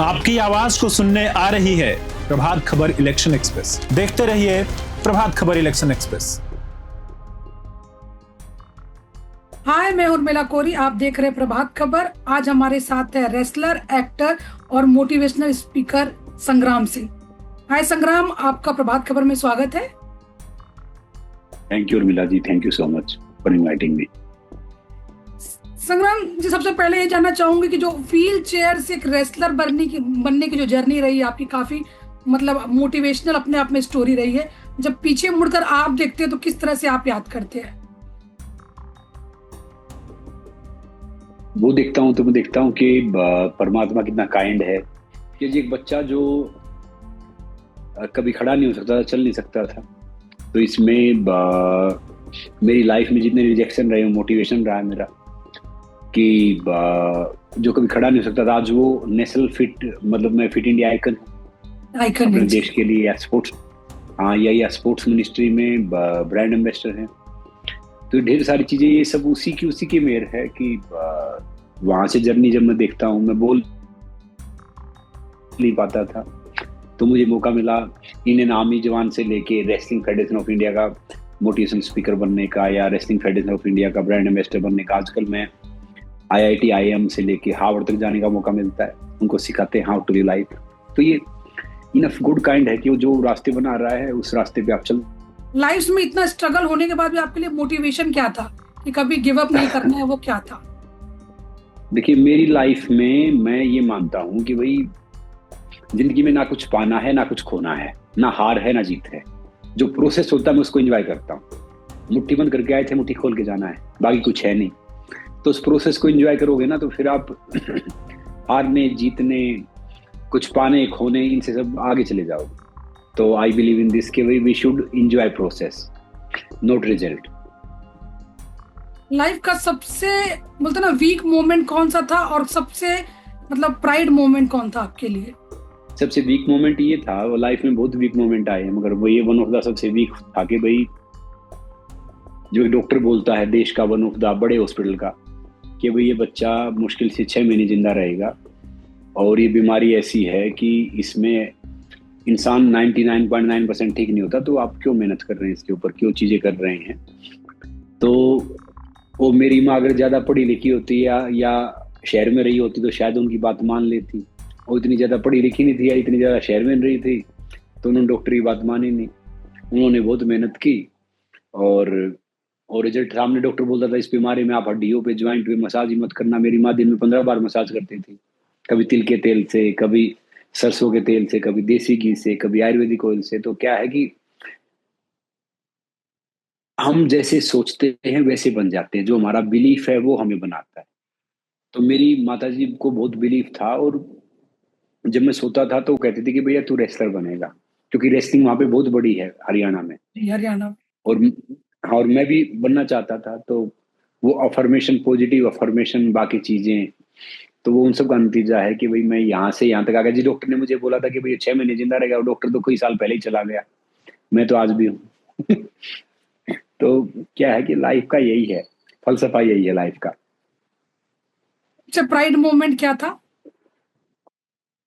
आपकी आवाज को सुनने आ रही है प्रभात खबर इलेक्शन एक्सप्रेस। देखते रहिए प्रभात खबर इलेक्शन एक्सप्रेस। हाय, मैं उर्मिला कोरी, आप देख रहे हैं प्रभात खबर। आज हमारे साथ है रेसलर, एक्टर और मोटिवेशनल स्पीकर संग्राम सिंह। हाय संग्राम, आपका प्रभात खबर में स्वागत है। Thank you Urmila ji, thank you so much for inviting me. Sangram ji, सबसे पहले ये जानना चाहूंगी कि जो व्हील चेयर से एक रेसलर बनने की जो जर्नी रही है आपकी, काफी मतलब मोटिवेशनल अपने आप में स्टोरी रही है। जब पीछे मुड़कर आप देखते हैं तो किस तरह से आप याद करते हैं? वो देखता हूँ तो मैं देखता हूँ कि परमात्मा कितना काइंड है कि एक बच्चा जो कभी खड़ा नहीं हो सकता था, चल नहीं सकता था, तो इसमें मेरी लाइफ में जितने रिजेक्शन रहे, मोटिवेशन रहा है मेरा कि जो कभी खड़ा नहीं हो सकता था, आज वो नेशनल फिट, मतलब मैं फिट इंडिया आइकन अपने देश के लिए, या स्पोर्ट्स, हाँ, या स्पोर्ट्स मिनिस्ट्री में ब्रांड एम्बेसडर हैं। तो ढेर सारी चीजें, ये सब उसी की मेहर है कि वहां से जर्नी जब मैं देखता हूँ, मैं बोल नहीं पाता था, तो मुझे मौका मिला इंडियन आर्मी जवान से लेके रेसलिंग फेडरेशन ऑफ इंडिया का मोटिवेशन स्पीकर बनने का, या रेसलिंग फेडरेशन ऑफ इंडिया का ब्रांड एम्बेसडर बनने का। आजकल मैं IIT IIM से लेके हार्वर्ड तक जाने का मौका मिलता है, उनको सिखाते हैं हाउ टू लिव लाइफ। तो ये इनफ गुड काइंड है कि वो जो रास्ते बना रहा है उस रास्ते पे आप चल। लाइफ में इतना स्ट्रगल होने के बाद भी आपके लिए मोटिवेशन क्या था कि कभी गिव अप नहीं करना है, वो क्या था? देखिए, मेरी लाइफ में मैं ये मानता हूँ कि भाई जिंदगी में ना कुछ पाना है ना कुछ खोना है, ना हार है ना जीत है। जो प्रोसेस होता है मैं उसको एंजॉय करता हूँ। मुट्ठी बंद करके आए थे, मुट्ठी खोल के जाना है, बाकी कुछ है नहीं। तो उस प्रोसेस को एंजॉय करोगे ना, तो फिर आप हारने जीतने, कुछ पाने खोने, इनसे सब आगे चले जाओगे। तो आई बिलीव इन दिस के we should enjoy process, not result. Life का सबसे बोलते ना वीक मोमेंट कौन सा था, और सबसे मतलब प्राइड मोमेंट कौन था आपके लिए? सबसे वीक मोमेंट ये था, वो लाइफ में बहुत वीक मोमेंट आए हैं, मगर वो ये वन ऑफ द सबसे वीक था कि भाई जो एक डॉक्टर बोलता है देश का, वन ऑफ द बड़े हॉस्पिटल का, कि भाई ये बच्चा मुश्किल से 6 महीने जिंदा रहेगा, और ये बीमारी ऐसी है कि इसमें इंसान 99.9% ठीक नहीं होता, तो आप क्यों मेहनत कर रहे हैं इसके ऊपर, क्यों चीजें कर रहे हैं। तो वो मेरी माँ अगर ज्यादा पढ़ी लिखी होती या शहर में रही होती तो शायद उनकी बात मान लेती। वो इतनी ज्यादा पढ़ी लिखी नहीं थी या इतनी ज्यादा शहर में रही थी, तो उन्होंने डॉक्टर की बात मानी नहीं। उन्होंने बहुत मेहनत की, और रिजल्ट सामने। डॉक्टर बोलता था इस बीमारी में आप हड्डियों पे, ज्वाइंट पे मसाज ही मत करना। मेरी माँ दिन में 15 बार मसाज करती थी, कभी तिल के तेल से, कभी सरसों के तेल से, कभी देसी घी से, कभी आयुर्वेदिक ऑयल से। तो क्या है कि हम जैसे सोचते हैं वैसे बन जाते हैं, जो हमारा बिलीफ है वो हमें बनाता है। तो मेरी माताजी को बहुत बिलीफ था, और जब मैं सोता था तो वो कहती थी कि भैया तू रेसलर बनेगा, क्योंकि रेसलिंग वहां पे बहुत बड़ी है हरियाणा में। हरियाणा। और हाँ, और मैं भी बनना चाहता था। तो वो अफर्मेशन, पॉजिटिव अफर्मेशन, बाकी चीजें, तो वो उन सब का नतीजा है कि भाई मैं यहाँ से यहाँ तक आ गया। जी, डॉक्टर ने मुझे बोला था कि भैया 6 महीने जिंदा रहेगा, और डॉक्टर तो कई साल पहले ही चला गया। मैं तो आज भी हूँ। तो क्या है कि लाइफ का यही है, फलसफा यही है लाइफ का। अच्छा, प्राइड मोमेंट क्या था?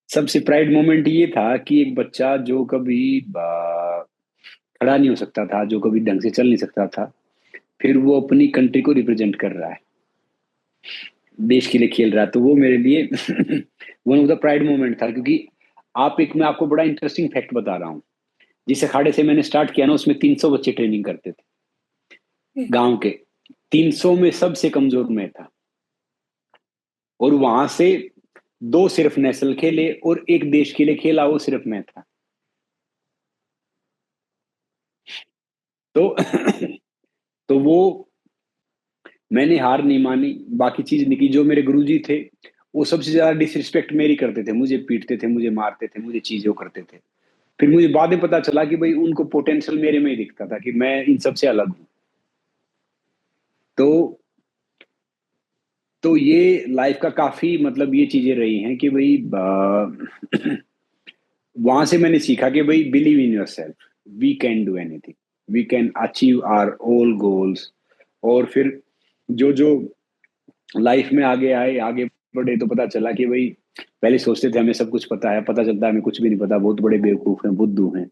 सबसे प्राइड मोमेंट ये था कि एक बच्चा जो कभी खड़ा नहीं हो सकता था, जो कभी ढंग से चल नहीं सकता था, फिर वो अपनी कंट्री को रिप्रेजेंट कर रहा है, देश के लिए खेल रहा है। तो वो मेरे लिए one of the pride moment था। क्योंकि मैं आपको बड़ा इंटरेस्टिंग फैक्ट बता रहा हूँ। जिस अखाड़े से मैंने स्टार्ट किया ना, उसमें 300 बच्चे ट्रेनिंग करते थे गांव के। 300 में सबसे कमजोर मैं था, और वहां से 2 सिर्फ नेशनल खेले, और एक देश के लिए खेला, वो सिर्फ मैं था। तो तो वो मैंने हार नहीं मानी, बाकी चीज नहीं की। जो मेरे गुरुजी थे वो सबसे ज्यादा डिसरिस्पेक्ट मेरी करते थे, मुझे पीटते थे, मुझे मारते थे, मुझे चीजें करते थे। फिर मुझे बाद में पता चला कि भाई उनको पोटेंशियल मेरे में ही दिखता था, कि मैं इन सबसे अलग हूँ। तो ये लाइफ का काफी मतलब ये चीजें रही हैं कि भाई वहां से मैंने सीखा कि भाई believe in yourself, we can do anything, we can achieve our all goals. और फिर जो जो लाइफ में आगे आए, आगे बढ़े, तो पता चला कि भाई पहले सोचते थे हमें सब कुछ पता है, पता चलता है हमें कुछ भी नहीं पता, बहुत बड़े बेवकूफ हैं, बुद्धू हैं।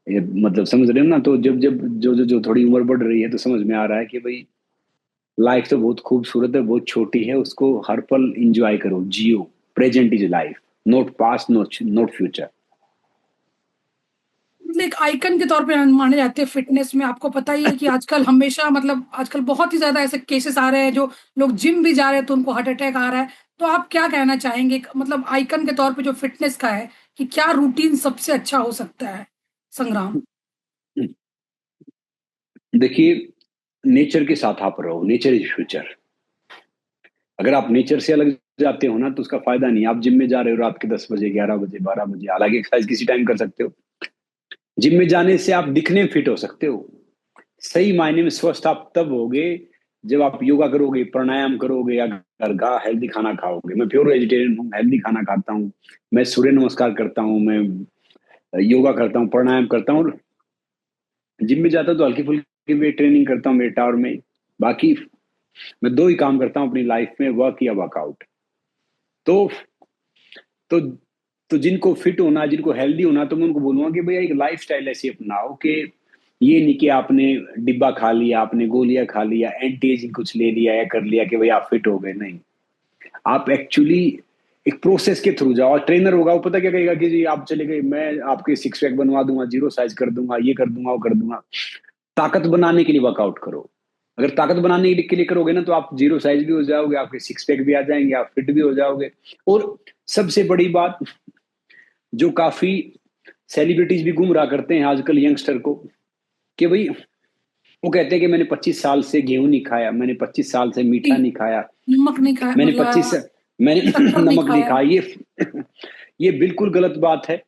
ये मतलब समझ रहे हो ना? तो जब जब जो थोड़ी उम्र बढ़ रही है तो समझ में आ रहा है कि भाई लाइफ तो बहुत खूबसूरत है, बहुत छोटी है, उसको हर पल एंजॉय करो, जियो। Present is life, not past, not future. मतलब एक आइकन के तौर पे माने जाते हैं फिटनेस में। आपको पता ही है कि आजकल हमेशा मतलब आजकल बहुत ही ज्यादा ऐसे केसेस आ रहे हैं, जो लोग जिम भी जा रहे हैं तो उनको हार्ट अटैक आ रहा है। तो आप क्या कहना चाहेंगे मतलब आइकन के तौर पे जो फिटनेस का है, कि क्या रूटीन सबसे अच्छा हो सकता है, संग्राम? देखिए, नेचर के साथ आप रहो, नेचर इज फ्यूचर। अगर आप नेचर से अलग जाते हो ना तो उसका फायदा नहीं। आप जिम में जा रहे हो रात के 10 बजे, 11 बजे, 12 बजे, हालांकि एक्सरसाइज किसी टाइम कर सकते हो। जिम में जाने से आप दिखने में फिट हो सकते हो, सही मायने में स्वस्थ आप तब होगे जब आप योगा करोगे, प्राणायाम करोगे, या घर का हेल्दी खाना खाओगे। मैं प्योर वेजिटेरियन हूँ, हेल्दी खाना खाता हूँ, मैं सूर्य नमस्कार करता हूँ, मैं योगा करता हूँ, प्राणायाम करता हूँ। जिम में जाता हूँ तो हल्की फुल्की वेट ट्रेनिंग करता हूँ मेरे टावर में। बाकी मैं दो ही काम करता हूँ अपनी लाइफ में, वर्क या वर्कआउट। तो तो तो जिनको फिट होना, जिनको हेल्दी होना, तो मैं उनको बोलूंगा कि भैया एक लाइफ स्टाइल ऐसी अपनाओ कि ये नहीं कि आपने डिब्बा खा लिया, आपने गोलियां खा लिया, एंटी एजिंग कुछ ले लिया या कर लिया कि भाई आप फिट हो गए। नहीं, आप एक्चुअली एक प्रोसेस के थ्रू जाओ। और ट्रेनर होगा वो पता क्या कहेगा कि जी आप चले गए, मैं आपके सिक्स पैक बनवा दूंगा, जीरो साइज कर दूंगा, ये कर दूंगा, वो कर दूंगा। ताकत बनाने के लिए वर्कआउट करो। अगर ताकत बनाने के लिए करोगे ना तो आप जीरो साइज भी हो जाओगे, आपके सिक्स पैक भी आ जाएंगे, आप फिट भी हो जाओगे। और सबसे बड़ी बात, जो काफी सेलिब्रिटीज भी गुमराह करते हैं आजकल यंगस्टर को, कि भाई वो कहते हैं कि मैंने 25 साल से गेहूं नहीं खाया, मैंने 25 साल से मीठा नहीं खाया, नमक नहीं खाया, मैंने मतलब मैंने शक्कर नहीं नमक नहीं खाया। खाया। ये बिल्कुल गलत बात है।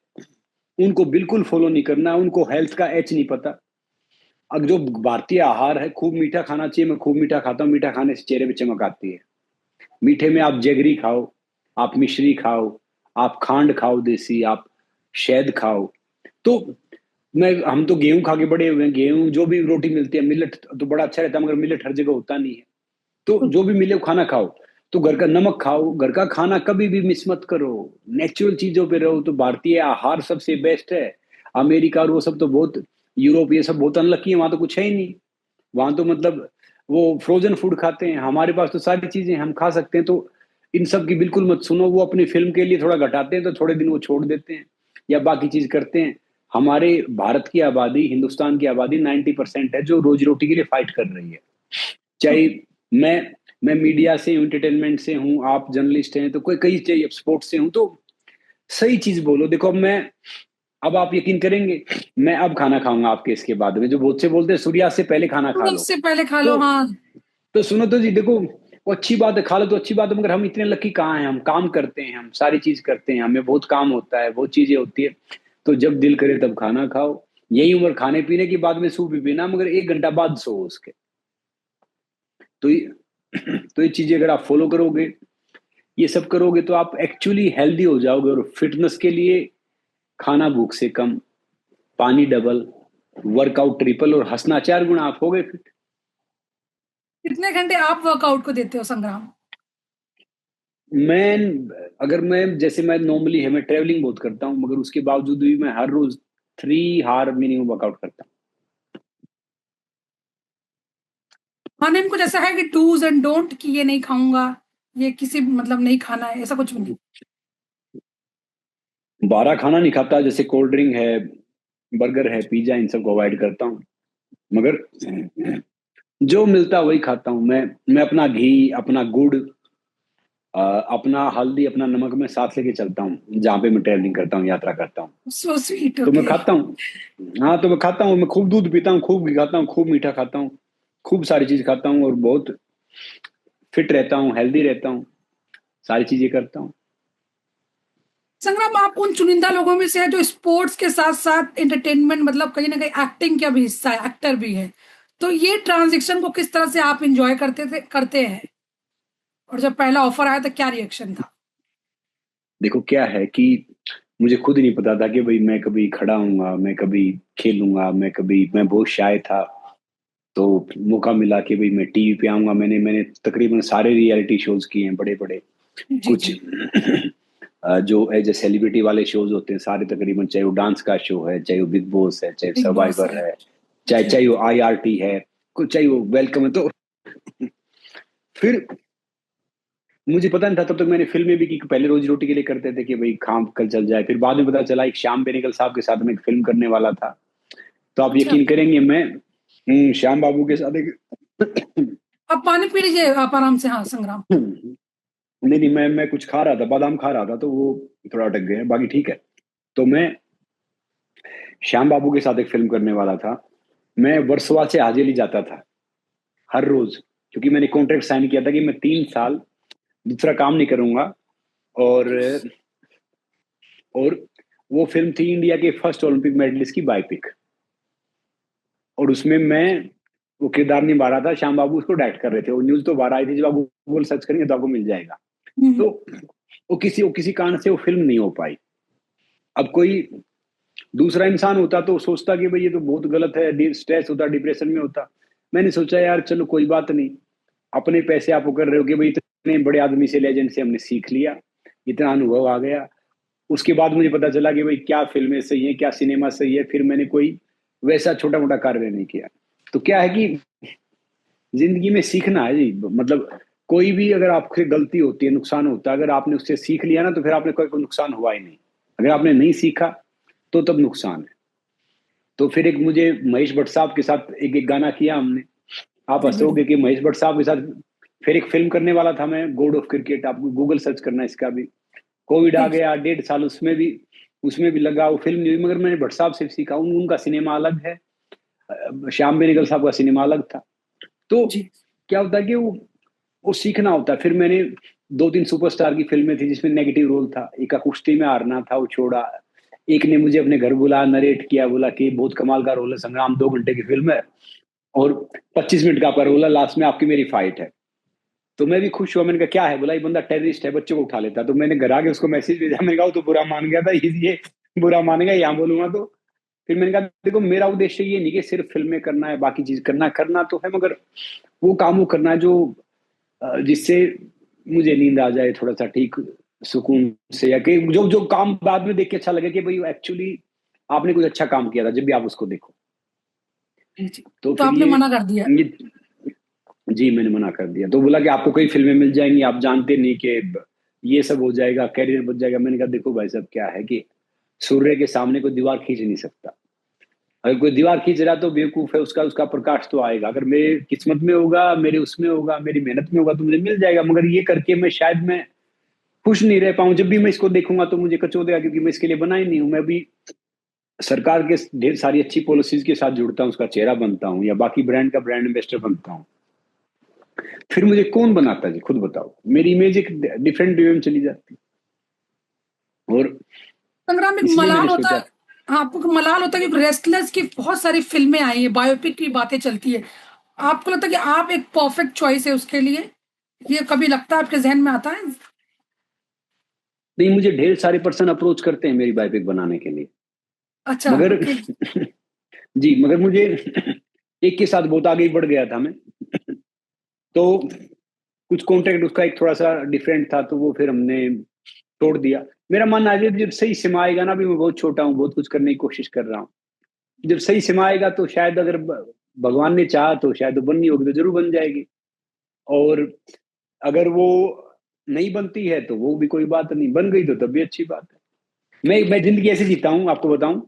उनको बिल्कुल फॉलो नहीं करना, उनको हेल्थ का एच नहीं पता। अब जो भारतीय आहार है, खूब मीठा खाना चाहिए। मैं खूब मीठा खाता हूँ, मीठा खाने से चेहरे पे चमक आती है। मीठे में आप जगरी खाओ, आप मिश्री खाओ, आप खांड खाओ देसी, आप शहद खाओ। तो हम तो गेहूं खा के बड़े हुए हैं। गेहूं जो भी रोटी मिलती है, मिलेट तो बड़ा अच्छा रहता है, मगर मिलेट हर जगह होता नहीं है। तो जो भी मिले वो खाना खाओ। तो घर का नमक खाओ, घर का खाना कभी भी मिस मत करो, नेचुरल चीजों पे रहो। तो भारतीय आहार सबसे बेस्ट है। अमेरिका और वो सब तो बहुत, यूरोप ये सब बहुत अनलकी है, वहां तो कुछ है ही नहीं। वहां तो मतलब वो फ्रोजन फूड खाते हैं, हमारे पास तो सारी चीजें हम खा सकते हैं। तो इन सब की बिल्कुल मत सुनो। वो अपनी फिल्म के लिए थोड़ा घटाते हैं तो थोड़े दिन वो छोड़ देते हैं या बाकी चीज करते हैं। हमारे भारत की आबादी, हिंदुस्तान की आबादी 90% है जो रोजी रोटी के लिए फाइट कर रही है। चाहे मैं मैं मीडिया से हूँ, एंटरटेनमेंट से हूँ, आप जर्नलिस्ट हैं, तो कोई कई चाहिए, स्पोर्ट्स से हूँ। तो सही चीज बोलो। देखो अब आप यकीन करेंगे, मैं अब खाना खाऊंगा आपके इसके बाद में। जो बहुत से बोलते हैं सूर्यास्त से पहले खाना खा लो। उससे पहले खा लो, तो हाँ। तो सुनो तो जी, देखो वो अच्छी बात है, खा लो तो अच्छी बात है, मगर हम इतने लकी कहाँ हैं? हम काम करते हैं, हम सारी चीज करते हैं, हमें बहुत काम होता है, बहुत चीजें होती है। तो जब दिल करे तब खाना खाओ। यही उम्र खाने पीने की, बाद में सूप भी पीना, मगर 1 घंटा बाद सो उसके। तो तो ये चीजें अगर आप फॉलो करोगे, ये सब करोगे, तो आप एक्चुअली हेल्दी हो जाओगे। और फिटनेस के लिए खाना भूख से कम, पानी डबल, वर्कआउट ट्रिपल, और हंसना 4 गुना, आप हो गए फिट। कितने घंटे आप वर्कआउट को देते हो, संग्राम? मैं अगर मैं जैसे मैं नॉर्मली है, मैं ट्रेवलिंग बहुत करता हूँ, मगर उसके बावजूद भी मैं हर रोज 3 आवर मिनिमम वर्कआउट करता खाने में कुछ ऐसा है कि डूज एंड डोंट, कि ये नहीं खाऊंगा, ये किसी मतलब नहीं खाना है, ऐसा कुछ भी नहीं? हूँ। बारह खाना नहीं खाता, जैसे कोल्ड ड्रिंक है, बर्गर है, पिज्जा, इन सबको अवॉइड करता हूँ। मगर जो मिलता है वही खाता हूँ। मैं अपना घी, अपना गुड़, अपना हल्दी, अपना नमक मैं साथ लेके चलता हूँ जहाँ पे मैं ट्रैवलिंग करता हूँ, यात्रा करता हूँ। सो स्वीट, तो मैं ओके। खाता हूँ। हाँ, तो मैं खाता हूँ, मैं खूब दूध पीता हूँ, खूब घी खाता हूँ, खूब मीठा खाता हूँ, खूब सारी चीज खाता हूँ, और बहुत फिट रहता हूँ, हेल्दी रहता हूँ, सारी चीजें करता हूँ। संग्राम, आप उन चुनिंदा लोगों में से है जो स्पोर्ट्स के साथ साथ एंटरटेनमेंट, मतलब कहीं ना कहीं एक्टिंग का भी हिस्सा है, एक्टर भी है। तो ये ट्रांजिशन को किस तरह से आप इंजॉय करते हैं? और जब पहला ऑफर आया तो क्या रिएक्शन था? देखो क्या है कि मुझे खुद नहीं पता था कि भाई मैं कभी खड़ा हूँगा, मैं कभी खेलूंगा, मैं बहुत शाय था। तो मौका मिला कि भाई मैं टीवी पे आऊंगा। मैंने मैंने तकरीबन सारे रियलिटी शोज किए हैं बड़े बड़े। जी कुछ जी जो एज ए सेलिब्रिटी वाले शोज होते हैं सारे तकरीबन, चाहे वो डांस का शो है, चाहे वो बिग बॉस है, चाहे बिग बॉस सर्वाइवर है। है, चाहे जी चाहे वो IRT है, कुछ चाहे वो वेलकम है। तो फिर मुझे पता नहीं था तब तक, मैंने फिल्में भी की, पहले रोजी रोटी के लिए करते थे कि भाई काम कल चल जाए। फिर बाद में पता चला एक श्याम बेनेगल साहब के साथ मैं एक फिल्म करने वाला था। तो आप अच्छा, यकीन करेंगे, मैं श्याम बाबू के साथ एक आप पानी पी लीजिए आप आराम से। हाँ संग्राम। नहीं नहीं, मैं कुछ खा रहा था, बादाम खा रहा था, तो वो थोड़ा अटक गया, बाकी ठीक है। तो मैं श्याम बाबू के साथ एक फिल्म करने वाला था। मैं वर्सोवा से हाजिरी जाता था हर रोज, क्योंकि मैंने कॉन्ट्रैक्ट साइन किया था कि मैं 3 साल दूसरा काम नहीं करूंगा। और और वो फिल्म थी इंडिया के फर्स्ट ओलंपिक मेडलिस्ट की बायोपिक, और उसमें मैं वो किरदार निभा रहा था। श्याम बाबू उसको डायरेक्ट कर रहे थे, और न्यूज तो बाहर आई थी, जब आप गूगल सर्च करेंगे तो आपको मिल जाएगा। हम्म, तो वो किसी कारण से वो फिल्म नहीं हो पाई। अब कोई दूसरा इंसान होता तो सोचता कि भाई ये तो बहुत गलत है, स्ट्रेस होता, डिप्रेशन में होता। मैंने सोचा यार चलो कोई बात नहीं, अपने पैसे आप वो कर रहे हो कि भाई इतने बड़े आदमी से, लेजेंड से हमने सीख लिया, इतना अनुभव आ गया। उसके बाद मुझे पता चला कि भाई क्या फिल्में सही है, क्या सिनेमा सही है। फिर मैंने कोई वैसा छोटा मोटा कार्य नहीं किया। तो क्या है कि जिंदगी में सीखना है जी, मतलब कोई भी अगर आपसे गलती होती है, नुकसान होता है, अगर आपने उससे सीख लिया ना तो फिर आपने कोई नुकसान हुआ ही नहीं। अगर आपने नहीं सीखा तो तब नुकसान है। तो फिर एक मुझे महेश भट्ट साहब के साथ एक गाना किया हमने। आप जी हंसोगे बिल्कुल। कि महेश भट्ट साहब के साथ फिर एक फिल्म करने वाला था मैं, गॉड ऑफ क्रिकेट। आप गूगल सर्च करना इसका भी। कोविड आ जी गया, 1.5 साल उसमें भी लगा, वो फिल्म नहीं हुई। मगर मैंने भट्ट साहब से सीखा, उनका सिनेमा अलग है, श्याम बेनेगल साहब का सिनेमा अलग था। तो जी क्या होता है कि वो सीखना होता है। फिर मैंने 2-3 सुपरस्टार की फिल्में थी जिसमें नेगेटिव रोल था। एक का कुश्ती में हारना था, वो छोड़ा। एक ने मुझे अपने घर बुलाया, नरेट किया, बोला कि बहुत कमाल का रोल है संग्राम, 2 घंटे की फिल्म है और 25 मिनट का आपका रोल है, लास्ट में आपकी मेरी फाइट है। तो मैं भी खुश हुआ। मैंने कहा क्या है? बोला ये बंदा टेररिस्ट है, बच्चों को उठा लेता है। तो मैंने घर आके उसको मैसेज भेजा, मैंने कहा वो तो बुरा मान गया था, ये बुरा मानेगा यहाँ बोलूंगा तो। फिर मैंने कहा देखो, मेरा उद्देश्य ये नहीं कि सिर्फ फिल्में करना है, बाकी चीज करना तो है, मगर वो काम वो करना है जो जिससे मुझे नींद आ जाए थोड़ा सा ठीक, सुकून से, या कि जो जो काम बाद में देख के अच्छा लगे कि भाई एक्चुअली आपने कुछ अच्छा काम किया था, जब भी आप उसको देखो। जी जी। तो तो फिर आपने मना कर दिया? ये जी मैंने मना कर दिया। तो बोला कि आपको कई फिल्में मिल जाएंगी, आप जानते नहीं कि ये सब हो जाएगा, कैरियर बच जाएगा। मैंने कहा देखो भाई साहब, क्या है कि सूर्य के सामने कोई दीवार खींच नहीं सकता। अगर कोई दीवार खींच रहा तो बेवकूफ है, उसका उसका प्रकाश तो आएगा। अगर मेरे किस्मत में होगा, मेरे उसमें होगा, मेरी मेहनत में होगा तो मुझे मिल जाएगा। मगर ये करके मैं खुश नहीं रह पाऊं। जब भी मैं इसको देखूंगा तो मुझे कचोदेगा, क्योंकि मैं इसके लिए बना ही नहीं हूं। मैं भी सरकार के ढेर सारी अच्छी पॉलिसीज के साथ जुड़ता हूं, उसका चेहरा बनता हूं, या बाकी ब्रांड का ब्रांड एम्बेसडर बनता हूं। फिर मुझे कौन बनाता है जी, खुद बताओ। मेरी इमेज एक डिफरेंट वे में चली जाती है। और संग्राम, एक इसलिए मलाल मैंने होता है। सोचा। हाँ, आपको मलाल होता है कि रेस्टलेस की बहुत सारी फिल्में आई हैं, बायोपिक की बातें चलती है। आपको लगता है कि आप एक परफेक्ट चॉइस है उसके लिए? ये कभी लगता है आपके जहन में आता है? नहीं, मुझे ढेर सारे पर्सन अप्रोच करते हैं मेरी बायोपिक बनाने के लिए, अच्छा, मगर ओके। जी, मगर मुझे एक के साथ बहुत आगे ही बढ़ गया था मैं। तो कुछ कॉन्टेक्ट उसका एक थोड़ा सा डिफरेंट था, तो वो फिर हमने तोड़ दिया। मेरा मन आज जब सही समय आएगा ना, अभी मैं बहुत छोटा हूँ, बहुत कुछ करने की कोशिश कर रहा हूँ। जब सही समय आएगा तो शायद, अगर भगवान ने चाहा तो शायद वो बननी होगी तो जरूर बन जाएगी। और अगर वो नहीं बनती है तो वो भी कोई बात नहीं, बन गई तो तब भी अच्छी बात है। मैं जिंदगी ऐसे जीता हूँ, आपको बताऊं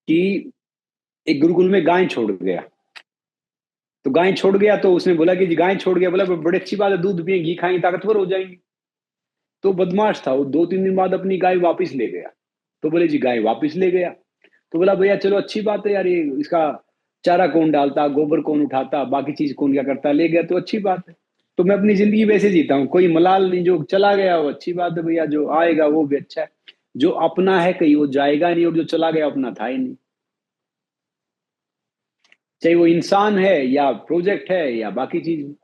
कि एक गुरुकुल में गाय छोड़ गया। तो गाय छोड़ गया तो उसने बोला कि जी गाय छोड़ गया, बोला बड़ी अच्छी बात है, दूध पिए, घी खाएंगे, ताकतवर हो जाएंगे। तो बदमाश था वो, 2-3 दिन बाद अपनी गाय वापस ले गया। तो बोले जी गाय वापस ले गया। तो बोला भैया चलो अच्छी बात है यार, ये इसका चारा कौन डालता, गोबर कौन उठाता, बाकी चीज कौन क्या करता, ले गया तो अच्छी बात है। तो मैं अपनी जिंदगी वैसे जीता हूँ, कोई मलाल नहीं। जो चला गया वो अच्छी बात है भैया, जो आएगा वो भी अच्छा है। जो अपना है कहीं वो जाएगा नहीं, और जो चला गया अपना था ही नहीं। चाहे वो इंसान है या प्रोजेक्ट है या बाकी चीज।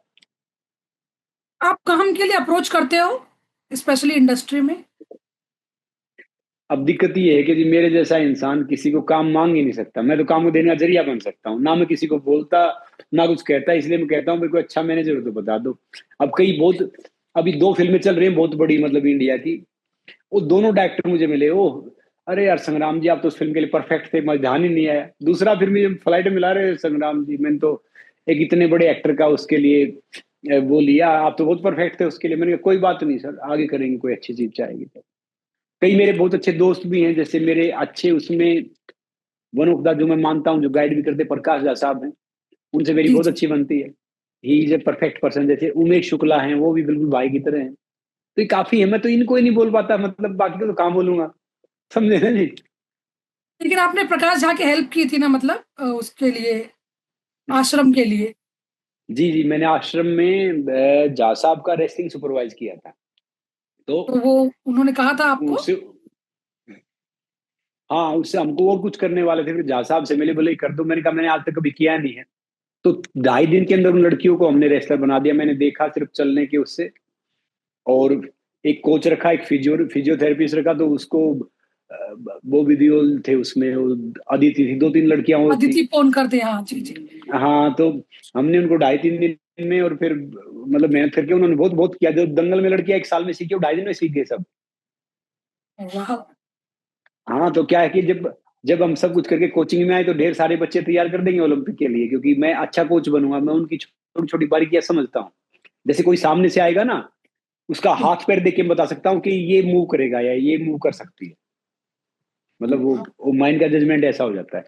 आप काम के लिए अप्रोच करते हो, स्पेशली इंडस्ट्री में? अब दिक्कत ये है कि जी मेरे जैसा इंसान किसी को काम मांग ही नहीं सकता। मैं तो काम को देने का जरिया बन सकता हूँ, ना मैं किसी को बोलता, ना कुछ कहता। इसलिए मैं कहता हूँ भाई कोई अच्छा मैनेजर हो तो बता दो। अब कई बहुत अभी 2 फिल्में चल रही हैं बहुत बड़ी, मतलब इंडिया की। वो दोनों डायरेक्टर मुझे मिले, ओह अरे यार संग्राम जी आप तो उस फिल्म के लिए परफेक्ट थे, मुझे ध्यान ही नहीं आया। दूसरा फिर मुझे फ्लाइट में मिला रहे संग्राम जी, मैंने तो एक इतने बड़े एक्टर का उसके लिए वो लिया, आप तो बहुत परफेक्ट थे उसके लिए। मैंने कहा कोई बात नहीं सर, आगे करेंगे, कोई अच्छी चीज चाहेगी तो। कई मेरे बहुत अच्छे दोस्त भी हैं, जैसे मेरे अच्छे उसमें वन ऑफ द जो मैं मानता हूँ जो गाइड भी करते प्रकाश झा साहब हैं, उनसे मेरी जी बहुत जी। अच्छी बनती है। He is a perfect person. जैसे उमेश शुक्ला हैं, वो भी बिल्कुल भाई की तरह हैं। तो ये काफी है, मैं तो इनको ही नहीं बोल पाता, मतलब बाकी को तो काम बोलूंगा, समझे ना जी। लेकिन आपने प्रकाश झा की हेल्प की थी ना, मतलब उसके लिए, आश्रम के लिए। जी जी, मैंने आश्रम में झा साहब का रेस्टिंग सुपरवाइज किया था। तो तो वो उन्होंने कहा था आपको? उससे, हाँ उससे हमको और कुछ करने वाले थे, फिर झा साहब से मिले, बोले कर दो। मैंने कहा मैंने आज तक कभी किया नहीं है। तो 2.5 दिन के अंदर उन लड़कियों को हमने रेसलर बना दिया। मैंने देखा सिर्फ चलने के उससे, और एक कोच रखा, एक फिजियोथेरेपिस्ट रखा, तो उसको बॉबी देओल थे उसमें, वो अदिति थी, 2-3 लड़कियां और थी। अदिति फोन करते, हाँ जी जी। हाँ तो हमने उनको 2.5-3 दिन में, और फिर मतलब मेहनत करके उन्होंने बहुत बहुत किया। जो दंगल में लड़कियां 1 साल में सीखी, वो 2.5 दिन में सीख गए सब। वाह। हाँ तो क्या है कि जब जब हम सब कुछ करके कोचिंग में आए, तो ढेर सारे बच्चे तैयार कर देंगे ओलंपिक के लिए, क्योंकि मैं अच्छा कोच बनूंगा। मैं उनकी छोटी छोटी बारीकियां समझता हूँ। जैसे कोई सामने से आएगा ना, उसका हाथ पैर देख के मैं बता सकता हूँ कि ये मूव करेगा या ये मूव कर सकती है। मतलब वो माइंड का जजमेंट ऐसा हो जाता है।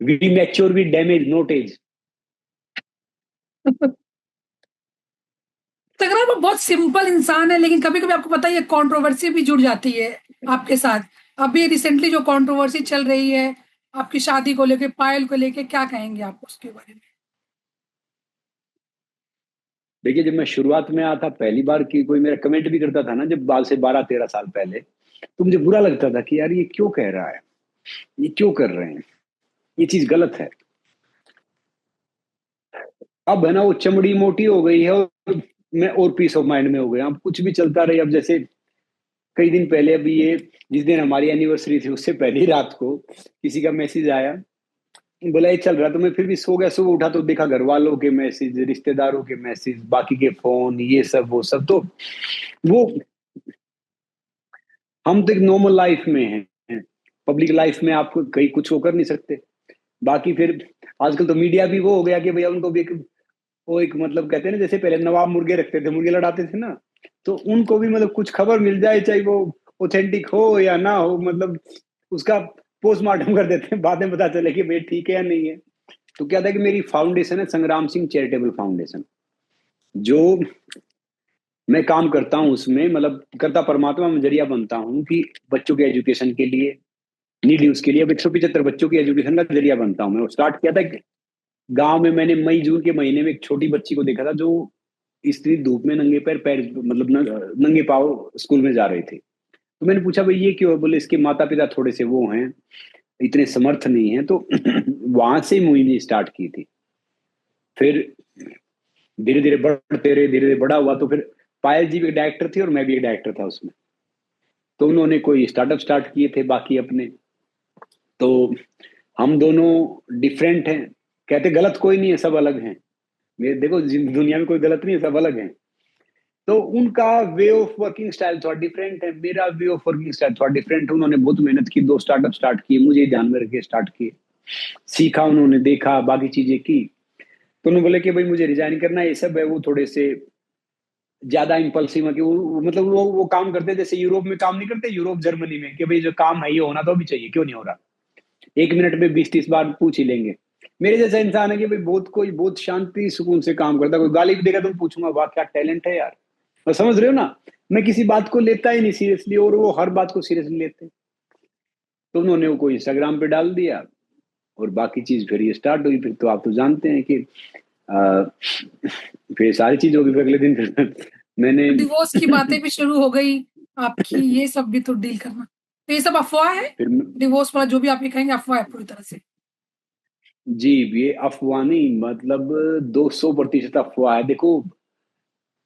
We mature with damage not age. तगड़ा वो बहुत सिंपल इंसान है, लेकिन कभी कभी आपको पता है ये कंट्रोवर्सी भी जुड़ जाती है आपके साथ। अभी रिसेंटली जो कंट्रोवर्सी चल रही है आपकी शादी को लेके, पायल को लेके, क्या कहेंगे आप उसके बारे में? देखिए जब मैं शुरुआत में आया था पहली बार, की कोई मेरा कमेंट भी करता था ना, जब बाल से 12-13 साल पहले, तो मुझे बुरा लगता था कि यार ये क्यों कह रहा है, ये क्यों कर रहे हैं, ये चीज गलत है। अब है ना वो चमड़ी मोटी हो गई है, और मैं और पीस ऑफ माइंड में हो गया। अब कुछ भी चलता रहे। अब जैसे कई दिन पहले, अभी ये जिस दिन हमारी एनिवर्सरी थी उससे पहली रात को किसी का मैसेज आया, बोला ये चल रहा, तो मैं फिर भी सो गया। सुबह उठा तो देखा घर वालों के मैसेज, रिश्तेदारों के मैसेज, बाकी के फोन, ये सब वो सब। तो वो, हम तो एक नॉर्मल लाइफ में हैं, पब्लिक लाइफ में आप कहीं कुछ वो कर नहीं सकते। बाकी फिर आजकल तो मीडिया भी वो हो गया कि भैया उनको भी एक, वो एक मतलब कहते हैं ना, जैसे पहले नवाब मुर्गे रखते थे, मुर्गे लड़ाते थे ना, तो उनको भी मतलब कुछ खबर मिल जाए, चाहे वो ऑथेंटिक हो या ना हो, मतलब उसका पोस्टमार्टम कर देते हैं, बाद में पता चले कि भाई ठीक है या नहीं है। तो क्या था कि मेरी फाउंडेशन है संग्राम सिंह चैरिटेबल फाउंडेशन, जो मैं काम करता हूँ उसमें, मतलब करता परमात्मा, मैं जरिया बनता हूँ कि बच्चों के एजुकेशन के लिए, नीड उसके लिए। अब 175 बच्चों की एजुकेशन का जरिया बनता हूँ मैं। वो स्टार्ट किया था गांव में। मैंने मई जून के महीने में एक छोटी बच्ची को देखा था, जो इतनी धूप में नंगे पैर पैर मतलब नंगे पाँव स्कूल में जा रहे थे। तो मैंने पूछा भाई ये क्यों है, बोले इसके माता पिता थोड़े से वो हैं, इतने समर्थ नहीं है। तो वहां से मुहिम स्टार्ट की थी। फिर धीरे धीरे बढ़ते रहे, धीरे धीरे बड़ा हुआ। तो फिर पायल जी भी एक डायरेक्टर थी और मैं भी एक डायरेक्टर था उसमें। तो उन्होंने कोई स्टार्टअप स्टार्ट किए थे बाकी अपने। तो हम दोनों डिफरेंट हैं, कहते गलत कोई नहीं है, सब अलग हैं। मेरे देखो दुनिया में कोई गलत नहीं है, सब अलग हैं। तो उनका वे ऑफ वर्किंग स्टाइल थोड़ा डिफरेंट है, मेरा वे ऑफ वर्किंग स्टाइल थोड़ा डिफरेंट है। उन्होंने बहुत मेहनत की, 2 स्टार्टअप स्टार्ट किए, मुझे ध्यान में रखे स्टार्ट किए, सीखा उन्होंने, देखा बाकी चीजें की। तो उन्होंने बोले कि भाई मुझे रिजाइन करना है, ये सब है। वो थोड़े से ज्यादा इंपल्सिव है कि मतलब वो काम करते हैं जैसे यूरोप में काम नहीं करते, यूरोप जर्मनी में, कि भाई जो काम है ये होना तो भी चाहिए, क्यों नहीं हो रहा, 1 मिनट में 20-30 बार पूछ ही लेंगे। मेरे जैसा इंसान है कि भाई बहुत कोई बहुत शांति सुकून से काम करता है। कोई गाली भी देगा तो पूछूंगा वाह क्या टैलेंट है यार, और समझ रहे हो ना। मैं किसी बात को लेता ही नहीं सीरियसली, और वो हर बात को सीरियसली लेते हैं। तो उन्होंने वो कोई इंस्टाग्राम पे डाल दिया, और बाकी चीज फिर ये स्टार्ट हुई। फिर तो आप तो जानते हैं कि आ, फिर सारी चीज होगी। फिर अगले दिन फिर मैंने डिवोर्स की बातें भी शुरू हो गई आपकी, ये सब भी तो डील करना। तो ये सब अफवाह है? फिर डिवोर्स वाला जो भी आप ये कहेंगे अफवाह है पूरी तरह से? जी, ये अफवाह नहीं, मतलब 200% अफवाह है। देखो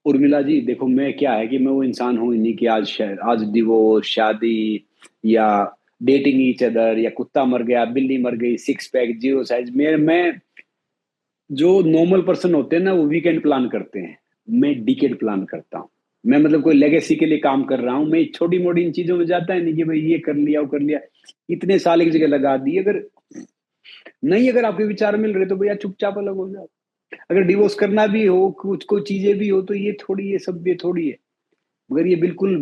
उर्मिला जी, देखो मैं क्या है कि मैं वो इंसान हूं ही नहीं कि आज डिवोर्स, शादी, या डेटिंग ईच अदर, या कुत्ता मर गया, बिल्ली मर गई, 6 पैक, जीरो साइज। मैं जो नॉर्मल पर्सन होते हैं ना, वो वीकेंड प्लान करते हैं। मैं डिकेड प्लान करता हूँ। मैं मतलब कोई लेगेसी के लिए काम कर रहा हूँ, मैं छोटी मोटी इन चीजों में जाता है नहीं कि भाई ये कर लिया वो कर लिया, इतने साल एक जगह लगा दी। अगर नहीं, अगर आपके विचार मिल रहे तो भैया चुपचाप अलग हो जाओ। अगर डिवोर्स करना भी हो, कुछ कोई चीजें भी हो, तो ये थोड़ी, ये सब ये थोड़ी है, मगर ये बिल्कुल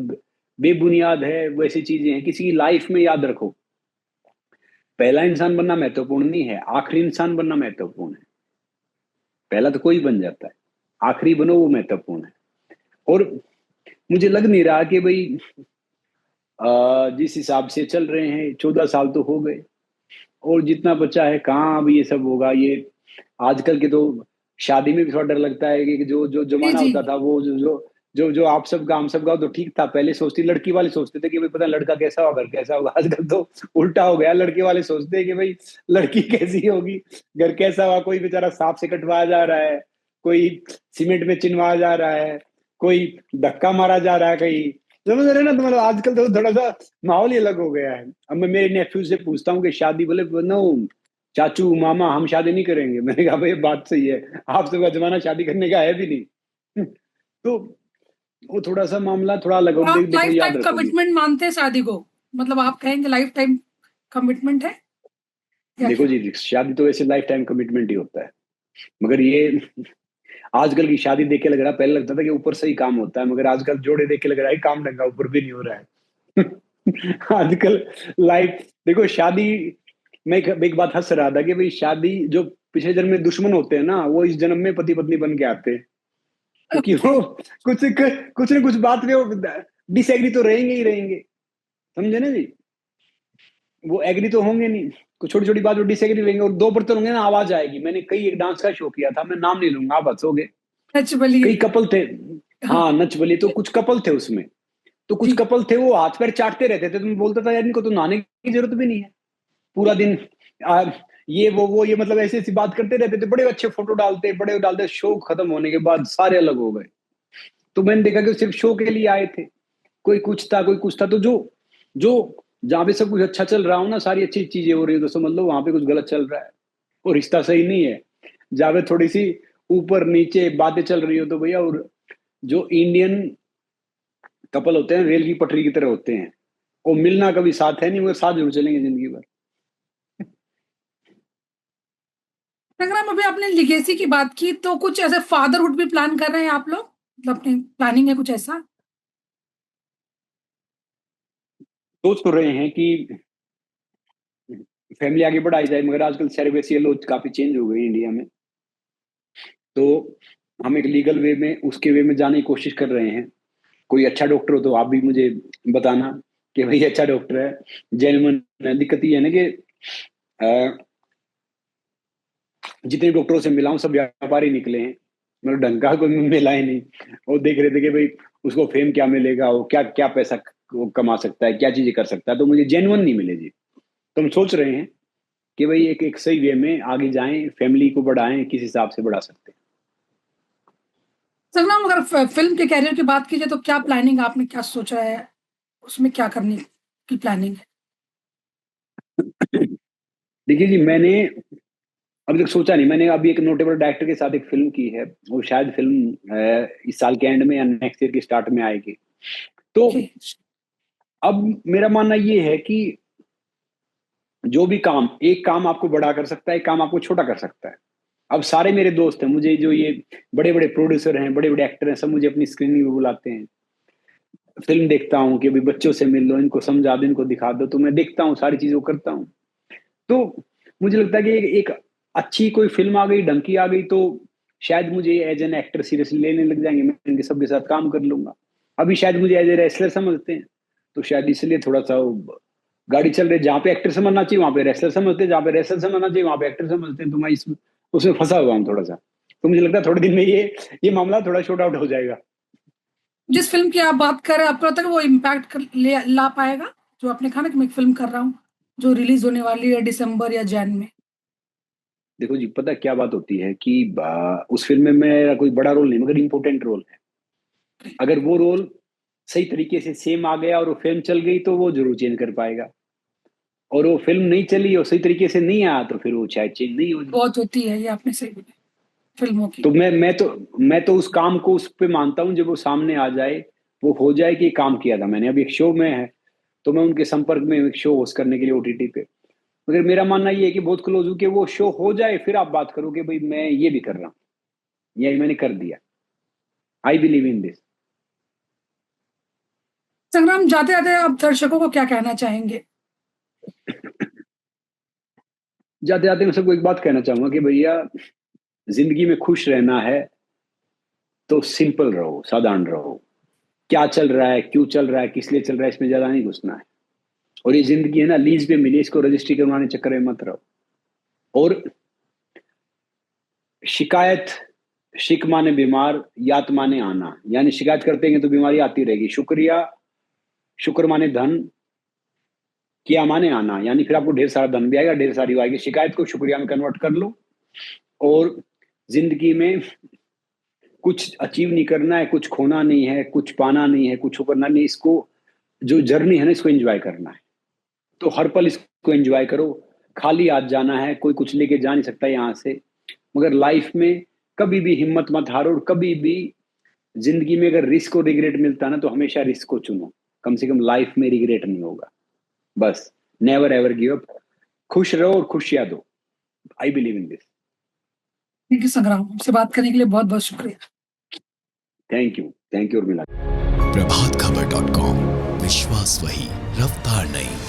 बेबुनियाद है। वैसी चीजें हैं, किसी की लाइफ में याद रखो, पहला इंसान बनना महत्वपूर्ण नहीं है, आखिरी इंसान बनना महत्वपूर्ण है। पहला तो कोई बन जाता है, आखिरी बनो वो महत्वपूर्ण है। और मुझे लग नहीं रहा कि भाई जिस हिसाब से चल रहे हैं, 14 साल तो हो गए, और जितना बचा है कहाँ अब ये सब होगा। ये आजकल के तो शादी में भी थोड़ा डर लगता है कि जो जो जी जमाना जी। होता था, वो जो जो जो जो आप सबका हम सबका तो ठीक था। पहले सोचती लड़की वाले सोचते थे कि भाई पता नहीं लड़का कैसा होगा, घर कैसा होगा। आजकल तो उल्टा हो गया, लड़के वाले सोचते हैं कि भाई लड़की कैसी होगी, घर कैसा होगा। कोई बेचारा सांप से कटवाया जा रहा है, कोई सीमेंट में चिनवाया जा रहा है, कोई धक्का मारा जा रहा है कहीं। समझ रहे हैं ना? तो मतलब आजकल तो थोड़ा सा माहौल ही अलग हो गया है। अब मैं मेरे नेफ्यू से पूछता हूँ कि शादी, बोले नो चाचू मामा हम शादी नहीं करेंगे। मैंने कहा भाई बात सही है, आप सबका जमाना शादी करने का है भी नहीं। तो वो थोड़ा सा मामला थोड़ा अलग। तो और आप देखो लाइफ याद टाइम रखोगे, कमिटमेंट मानते हैं शादी को? मतलब आप कहेंगे लाइफ टाइम कमिटमेंट है या देखो क्या? जी शादी तो वैसे लाइफ टाइम कमिटमेंट ही होता है, मगर ये आजकल की शादी देख के लग रहा है, पहले लगता था कि ऊपर से ही काम होता है, मगर आजकल जोड़े देख के लग रहा है काम ढंगा ऊपर भी नहीं हो रहा है। आजकल लाइफ देखो शादी, मैं एक बात हंस रहा था कि भाई शादी, जो पिछले जन्म में दुश्मन होते हैं ना, वो इस जन्म में पति पत्नी बन के आते हैं। क्योंकि ओके। वो कुछ कुछ न कुछ बात में वो डिसएग्री तो रहेंगे ही रहेंगे। समझे ना जी? वो एग्री तो होंगे नहीं, कुछ छोटी छोटी बात में डिसएग्री रहेंगे, और दो बर्तन होंगे ना, आवाज आएगी। मैंने कई एक डांस का शो किया था, मैं नाम नहीं लूंगा, आप हंसोगे। सच बोलिए। कई कपल थे, हाँ। हाँ नच बलिए, तो कुछ कपल थे उसमें। तो कुछ जी। कपल थे वो हाथ पैर चाटते रहते थे, तो मैं बोलता था यार इनको तो नहाने की जरूरत भी नहीं है, पूरा दिन आ, ये वो ये मतलब ऐसी ऐसी बात करते रहते थे। बड़े अच्छे फोटो डालते, बड़े डालते, शो खत्म होने के बाद सारे अलग हो गए। तो मैंने देखा कि वो सिर्फ शो के लिए आए थे। कोई कुछ था, कोई कुछ था। तो जो जो जहाँ पे सब कुछ अच्छा चल रहा हो ना, सारी अच्छी चीजें हो रही है, तो समझ लो वहां पे कुछ गलत चल रहा है, और रिश्ता सही नहीं है। जहाँ पे थोड़ी सी ऊपर नीचे बातें चल रही हो तो भैया, और जो इंडियन कपल होते हैं रेल की पटरी की तरह होते हैं, वो मिलना कभी साथ है नहीं, मगर साथ जरूर चलेंगे जिंदगी भर। संग्राम, अभी आपने लिगेसी की बात की, तो कुछ ऐसे फादरहुड भी प्लान कर रहे हैं आप लोग? मतलब अपनी प्लानिंग है कुछ ऐसा? सोच तो रहे हैं कि फैमिली आगे बढ़ाई जाए, मगर आजकल सेलिब्रेसी लॉ काफी चेंज हो गई इंडिया में। तो हम एक लीगल वे में, उसके वे में जाने की कोशिश कर रहे हैं। कोई अच्छा डॉक्टर हो तो आप भी मुझे बताना कि भाई अच्छा डॉक्टर है, जेन्युइन है। दिक्कत ये है ना कि अ, जितने डॉक्टरों से मिला हूं सब व्यापारी निकले हैं, मतलब ढंग का कोई मिला ही नहीं। वो देख रहे थे कि भाई उसको फेम क्या मिलेगा, वो क्या क्या पैसा वो कमा सकता है, क्या चीजें कर सकता है। तो मुझे जेन्युइन नहीं मिले जी। तो हम सोच रहे हैं कि भाई एक एक सही वे में आगे जाएं, फैमिली को बढ़ाएं, किस हिसाब से बढ़ा सकते संग्राम, अगर फिल्म के कैरियर की बात कीजिए तो क्या प्लानिंग, आपने क्या सोचा है? उसमें क्या करने की प्लानिंग है? हैं। देखिए जी, मैंने अभी तक सोचा नहीं। मैंने अभी एक नोटेबल डायरेक्टर के साथ एक फिल्म की है, वो शायद फिल्म इस साल के एंड में या नेक्स्ट ईयर की स्टार्ट में आएगी। तो ओके। अब मेरा मानना ये है कि जो भी काम, एक काम आपको बड़ा कर सकता है, एक काम आपको छोटा कर सकता है। अब सारे मेरे दोस्त हैं, मुझे जो ये बड़े बड़े प्रोड्यूसर हैं, बड़े बड़े एक्टर हैं, सब मुझे अपनी स्क्रीनिंग में बुलाते हैं। फिल्म देखता हूँ कि भाई बच्चों से मिल लो, इनको समझा दो, इनको दिखा दो। तो मैं देखता हूँ, सारी चीजों करता हूँ। तो मुझे लगता है कि एक अच्छी कोई फिल्म आ गई, ढंग की आ गई, तो शायद मुझे एज एन एक्टर सीरियसली लेने लग जाएंगे, मैं इनके सबके साथ काम कर लूंगा। अभी शायद मुझे एज ए रेसलर समझते हैं, तो शायद इसलिए थोड़ा सा गाड़ी चल रही है। जहाँ पे एक्टर समझना चाहिए वहां पे रेसलर समझते हैं, जहाँ पे रेसलर समझना चाहिए वहां पे एक्टर समझते हैं। तो मैं इसमें उसमें फंसा हुआ हूँ थोड़ा सा। तो मुझे लगता है थोड़े दिन में ये मामला थोड़ा शॉर्ट आउट हो जाएगा। जिस फिल्म की आप बात कर रहे हैं, आपको लगता है कि वो इम्पैक्ट ला पाएगा? जो आपने कहा ना कि मैं एक फिल्म कर रहा हूँ जो रिलीज होने वाली है दिसंबर या जैन में। देखो जी, पता क्या बात होती है कि उस फिल्म में मेरा कोई बड़ा रोल नहीं, मगर इम्पोर्टेंट रोल है। अगर वो रोल सही तरीके से सेम आ गया और वो फिल्म चल गई, तो वो जरूर चेंज कर पाएगा। और वो फिल्म नहीं चली और सही तरीके से नहीं आया, तो फिर वो शायद चेंज नहीं होगी। बहुत होती है, ये आपने सही बोला। फिल्मों की। तो मैं तो उस काम को उस पे मानता हूँ, जब वो सामने आ जाए, वो हो जाए कि काम किया था मैंने। अभी एक शो में है तो मैं उनके संपर्क में एक शो होस्ट करने के लिए ओटीटी पे, मगर मेरा मानना ये है कि बहुत क्लोज हूँ कि वो शो हो जाए, फिर आप बात करो कि भाई मैं ये भी कर रहा हूँ, ये मैंने कर दिया। आई बिलीव इन दिस। संग्राम, जाते जाते आप दर्शकों को क्या कहना चाहेंगे? जाते जाते मैं सबको एक बात कहना चाहूंगा कि भैया, जिंदगी में खुश रहना है तो सिंपल रहो, साधारण रहो। क्या चल रहा है, क्यों चल रहा है, किस लिए चल रहा है, इसमें ज्यादा नहीं घुसना है। और ये जिंदगी है ना, लीज पे मिली, इसको रजिस्ट्री करवाने चक्कर में मत रहो। और शिकायत, शिक माने बीमार, यात माने आना, यानी शिकायत करते हैं तो बीमारी आती रहेगी। शुक्रिया, शुक्र माने धन, किया माने आना, यानी फिर आपको ढेर सारा धन भी आएगा, ढेर सारी आएगी। शिकायत को शुक्रिया में कन्वर्ट कर लो। और जिंदगी में कुछ अचीव नहीं करना है, कुछ खोना नहीं है, कुछ पाना नहीं है, कुछ करना नहीं, इसको जो जर्नी है ना, इसको एंजॉय करना है। तो हर पल इसको एंजॉय करो। खाली हाथ जाना है, कोई कुछ लेके जा नहीं सकता यहाँ से। मगर लाइफ में कभी भी हिम्मत मत हारो, और कभी भी जिंदगी में अगर रिस्क और रिग्रेट मिलता है ना, तो हमेशा रिस्क को चुनो। कम से कम लाइफ में रिग्रेट नहीं होगा। बस नेवर एवर गिव अप। खुश रहो और खुशियां दो। आई believe in this. Thank you संग्राम, आपसे बात करने के लिए बहुत बहुत शुक्रिया। थैंक यू और मिला। प्रभातखबर.com, विश्वास वही, रफ्तार नहीं।